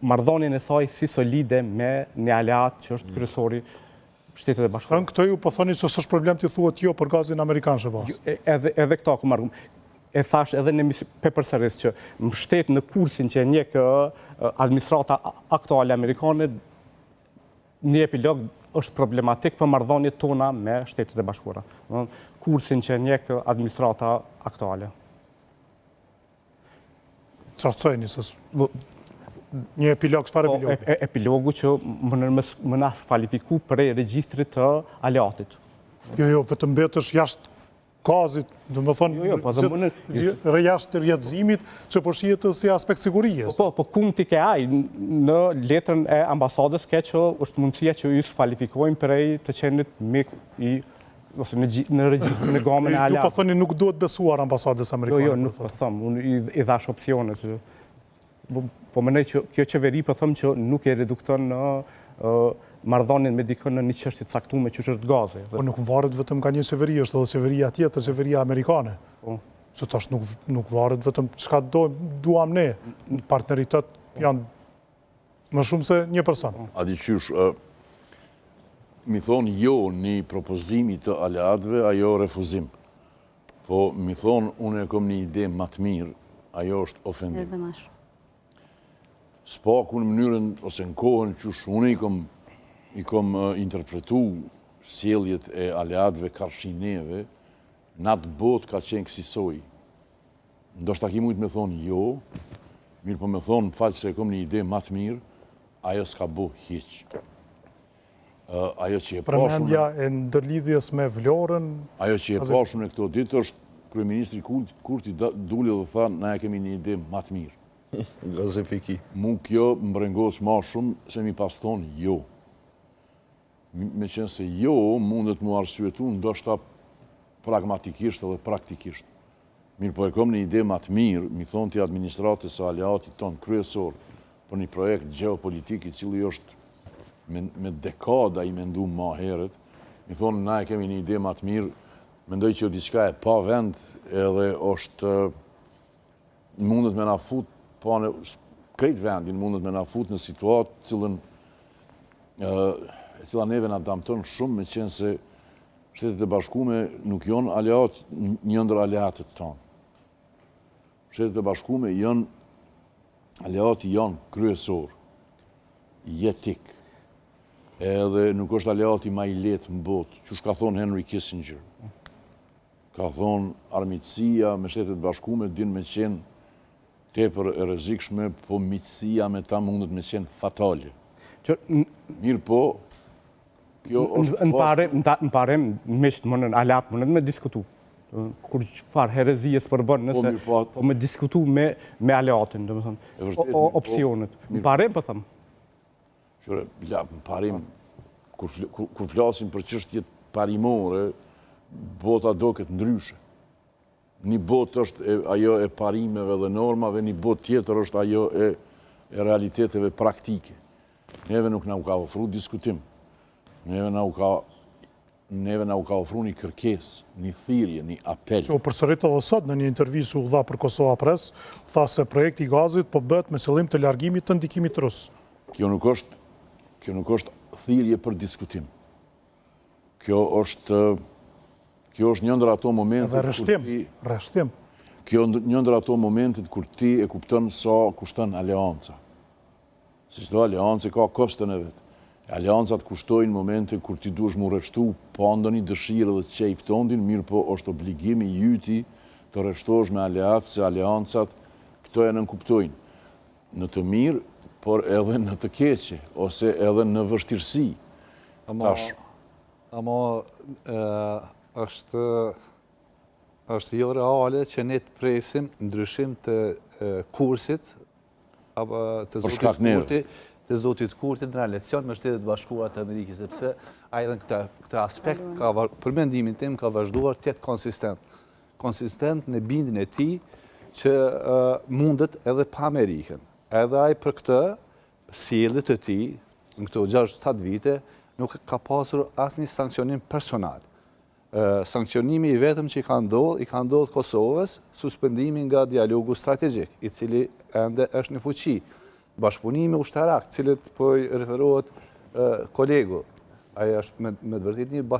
marrëdhënien e saj si solide me një aleat që është kryesori Shtetet e Bashkuara. Këto ju po thoni që s'është problem t'i thuhet jo për gazin amerikan shëbas. Edhe këto ku marrëm. E thash edhe në përsëris që mbështet në kursin që e njeh administrata aktuale amerikane, një epilog është problematik për marrëdhëniet tona me Shtetet e Bashkuara. Kursin që e njeh administrata aktuale. Qartësojni sës. Një epilog, çfarë epilogu? Epilogu që më na kvalifiku për regjistrit të aleatit. Jo, vetëm betësh jashtë kazit, do më thonë, jashtë rjetëzimit që përshijet si aspekt sigurijës. Po kumë ti ke aj, në letrën e ambasadës ke që është mundësia që ju s'kvalifikojnë prej të qenit mik i ose në regjistrin e gamën e aleatit. Ju po thoni nuk duhet besuar ambasadës amerikane? Jo, nuk po thëmë, unë i dhash opcionet. Po mënej që kjo qeveri po thëmë që nuk e redukton në marrëdhënien me dikën në një çështje të caktuar që është gazi. Po nuk varet vetëm nga një qeveri, është edhe qeveria tjetër, qeveria amerikane. Se tash nuk varet vetëm çka duam ne, në partneritet janë më shumë se një person. A di qysh, mi thonë jo një propozimi të aleatëve, ajo refuzim. Po mi thonë unë e kom një ide më të mirë, ajo është ofendim. S'paku në mënyrën ose në kohën qysh unë i kom interpretu sjelljet e aleatëve karshineve, në atë botë ka qenë kësisoj. Ndoshta ki mujtë me thonë jo, mirë po me thonë falë se e kom një ide më të mirë, ajo s'ka bo hiq. Ajo që e pashun... Përmendja e ndërlidhjes me Vlorën... Ajo që e pashun e këto ditë është kryeministri Kurti duli dhe tha, na e kemi një ide më të mirë. Gazifiki. Mu kjo më brengos ma shumë se mi pas thonë jo. Me qenë se jo, mundet mu arsyetu ndoshta pragmatikisht edhe praktikisht. Mirë po e kom një ide më të mirë, mi thonë të administratës së aleatit tonë kryesor për një projekt geopolitik i cili është me dekada i mendu ma herët, mi thonë na e kemi një ide më të mirë, mendoj që diçka e pa vend edhe është mundet me na fut po në krejt vendin mundet me na fut në situatë cila neve na damton shumë me qenë se Shtetet e Bashkuara nuk janë aleat një ndër aleatët tonë. Shtetet e Bashkuara janë aleati janë kryesor, jetik, edhe nuk është aleati ma i letë në botë, që ka thonë Henry Kissinger. Ka thonë armiqësia me Shtetet e Bashkuara din me qenë tepër e rrezikshme, po miqësia me ta mundet me qenë fatale. Mirë po, kjo është... Në parem, mishtë mënën alat, mënën me diskutu. Kur çfarë herezijes përbën, nëse po me diskutu me aleatin, dhe më thëmë, opcionet. Në parem, po thëmë. Qëre, në parem, kur flasim për çështjet parimore, bota do këtë ndryshe. Një botë është ajo e parimeve dhe normave, një botë tjetër është ajo e realiteteve praktike. Neve nuk na u ka ofru diskutim. Neve na u ka ofru një kërkes, një thirrje, një apel. Që u përsërit edhe sot në një intervistë u dha për Kosova Press, tha se projekti i gazit po bëhet me qëllim të largimit të ndikimit rus. Kjo nuk është thirrje për diskutim. Kjo është një ndër ato momentet... Edhe rreshtim. Kjo një ndër ato momentet kur ti e kupton sa kushton aleanca. Si çdo aleancë ka kostën e vet. Aleancat kushtojnë momente kur ti duhesh mu rreshtu pa ndonjë dëshirë dhe të qejf tondin, mirë po është obligimi yti të rreshtosh me aleat, se aleancat këto e nënkuptojnë. Në të mirë, por edhe në të keqe, ose edhe në vështirësi. është jo reale që ne të presim ndryshim të kursit të zotit Kurti në relacion me Shtetet Bashkuara të Amerikës, sepse a edhe në këtë aspekt, për mendimin tim, ka vazhduar të jetë konsistent. Konsistent në bindjen e tij që mundet edhe pa Amerikën. Edhe ai për këtë sjelljet e tij në këto 6-7 vite nuk ka pasur asnjë sankcionim personal. Sankcionimi i vetëm që i ka ndodhur Kosovës, suspendimi nga dialogu strategjik, i cili ende është në fuqi. bashkëpunimi ushtarak, cilët po i referohet kolegu. Aja është me të vërtit një